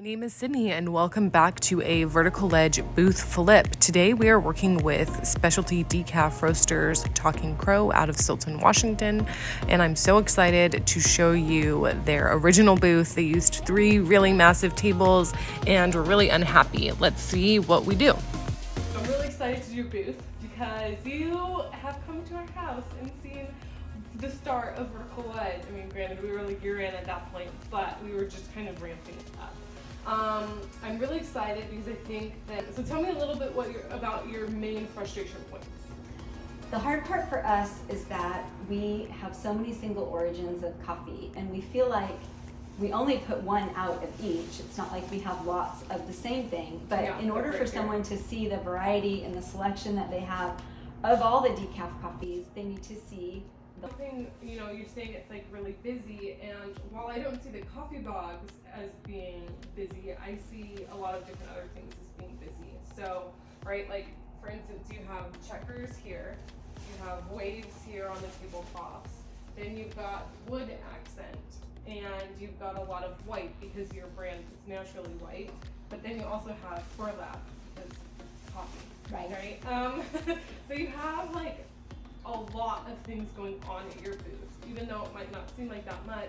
My name is Sydney and welcome back to a Vertical Ledge booth flip. Today we are working with Specialty Decaf Roasters Talking Crow out of Silton, Washington, and I'm so excited to show you their original booth. They used 3 really massive tables and were really unhappy. Let's see what we do. I'm really excited to do booth because you have come to our house and seen the start of Vertical Ledge. I mean, granted, we were like year in at that point, but we were just kind of ramping it up. I'm really excited because I think that, so tell me a little bit about your main frustration points. The hard part for us is that we have so many single origins of coffee and we feel like we only put one out of each. It's not like we have lots of the same thing, but yeah, in order for someone to see the variety and the selection that they have of all the decaf coffees, they need to see Something, you know, you're saying it's like really busy, and while I don't see the coffee bogs as being busy, I see a lot of different other things as being busy. So, right, like for instance, you have checkers here, you have waves here on the tablecloths, then you've got wood accent, and you've got a lot of white because your brand is naturally white, but then you also have burlap because coffee, right? So you have like a lot of things going on at your booth. Even though it might not seem like that much,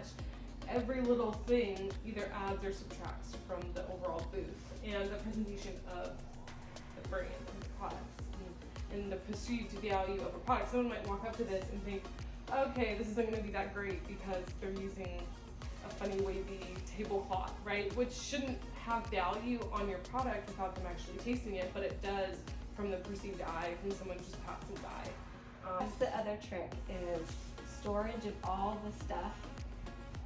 every little thing either adds or subtracts from the overall booth and the presentation of the brand and the products and the perceived value of a product. Someone might walk up to this and think, okay, this isn't going to be that great because they're using a funny wavy tablecloth, right? Which shouldn't have value on your product without them actually tasting it, but it does from the perceived eye, from someone just passing by. That's the other trick, is storage of all the stuff.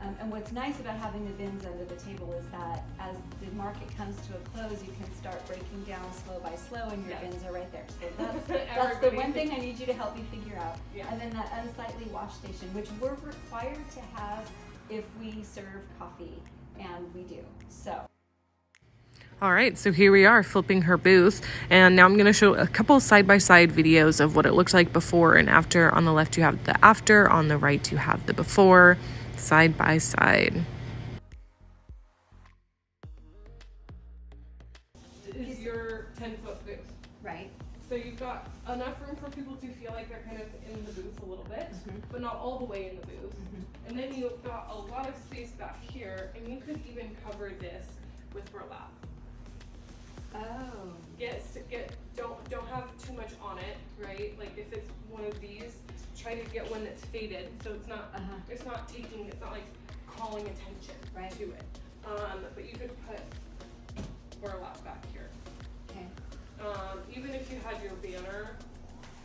And what's nice about having the bins under the table is that as the market comes to a close, you can start breaking down slow by slow, and your bins are right there. So that's the one thing I need you to help me figure out. Yeah. And then that unsightly wash station, which we're required to have if we serve coffee, and we do. So. All right, so here we are flipping her booth, and now I'm going to show a couple side-by-side videos of what it looks like before and after. On the left you have the after, on the right you have the before, side by side. This is your 10-foot booth. Right. So you've got enough room for people to feel like they're kind of in the booth a little bit, but not all the way in the booth. And then you've got a lot of space back here, and you could even cover this with burlap. Oh. Don't have too much on it, right? Like if it's one of these, try to get one that's faded, so it's not it's not like calling attention to it. But you could put burlap back here. Okay. Even if you had your banner,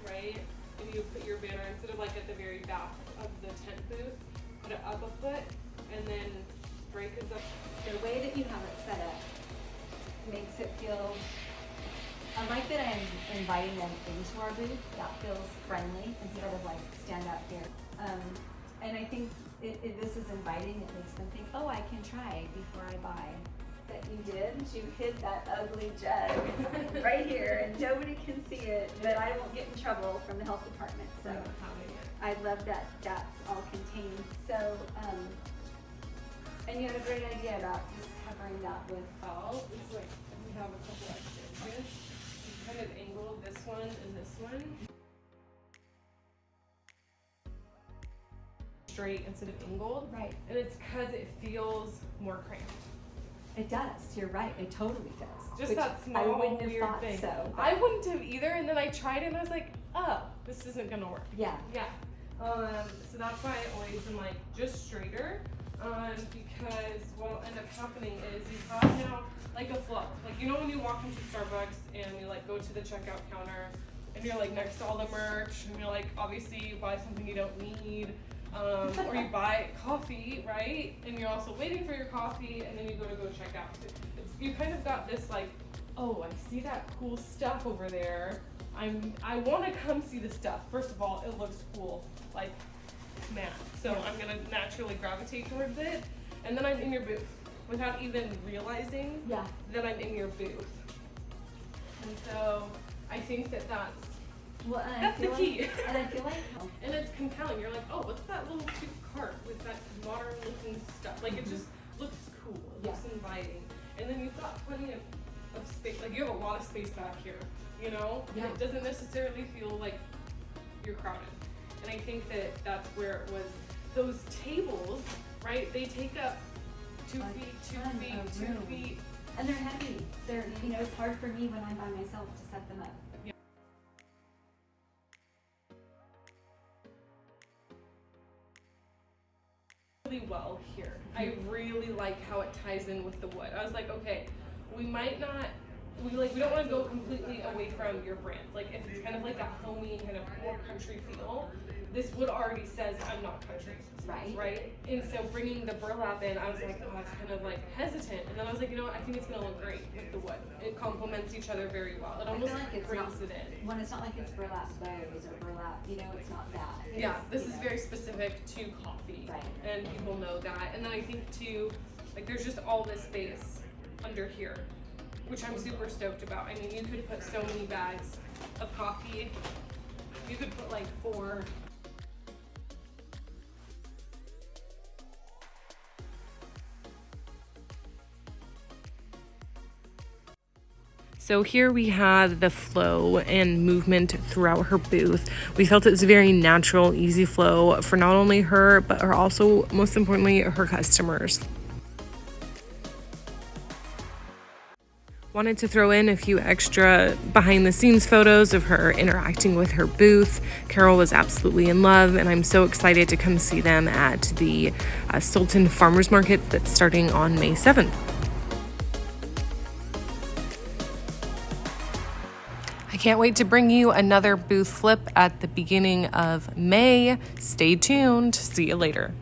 right? And you put your banner instead of like at the very back of the tent booth, put it up a foot, and then break is up. The way that you have it set up makes it feel, I like that I'm inviting them into our booth. That feels friendly instead of like stand out here. And I think this is inviting. It makes them think, oh, I can try before I buy. That you did. You hid that ugly jug right here, and nobody can see it, but I won't get in trouble from the health department. So I love that that's all contained. So, and you had a great idea about just covering that with It's like we have a couple extra inches. You kind of angle this one and this one straight instead of angled. Right. And it's because it feels more cramped. It does. You're right. It totally does. Just that small weird thing. So, I wouldn't have either, and then I tried it and I was like, oh, this isn't gonna work. Yeah. Yeah. So that's why I always am like just straighter. Because what'll end up happening is you have now like a flow. Like, you know when you walk into Starbucks and you like go to the checkout counter and you're like next to all the merch and you're like, obviously you buy something you don't need, or you buy coffee, right? And you're also waiting for your coffee and then you go check out. You kind of got this like, oh, I see that cool stuff over there. I want to come see the stuff. First of all, it looks cool. Like, matte. So I'm gonna naturally gravitate towards it, and then I'm in your booth without even realizing that I'm in your booth. And so I think that that's the key. And I feel like, and it's compelling. You're like, oh, what's that little cute cart with that modern looking stuff? Like it just looks cool. It looks inviting. And then plenty of space. Like you have a lot of space back here, you know? Yeah. It doesn't necessarily feel like you're crowded. And I think that that's where it was. Those tables, right? They take up 2 Like feet, 2 ton feet, of 2 room. feet. And they're heavy. They're, you know, it's hard for me when I'm by myself to set them up. Really well here. I really like how it ties in with the wood. I was like, okay, we might not, we don't want to go completely away from your brand. Like if it's kind of like a homey, kind of more country feel, this wood already says I'm not country. Right? And so bringing the burlap in, I was like, oh, I was kind of like hesitant. And then I was like, you know what, I think it's gonna look great with the wood. It complements each other very well. It almost like it's brings not, it in. when it's not like it's burlap bows or burlap, you know, it's not that. Yeah, this you is know. very specific to coffee. Right. And people know that. And then I think too, like there's just all this space under here, which I'm super stoked about. I mean, you could put so many bags of coffee. You could put like 4. So here we had the flow and movement throughout her booth. We felt it was a very natural, easy flow for not only her, but also, most importantly, her customers. Wanted to throw in a few extra behind the scenes photos of her interacting with her booth. Carol was absolutely in love, and I'm so excited to come see them at the Stoughton Farmers Market that's starting on May 7th. I can't wait to bring you another booth flip at the beginning of May. Stay tuned. See you later.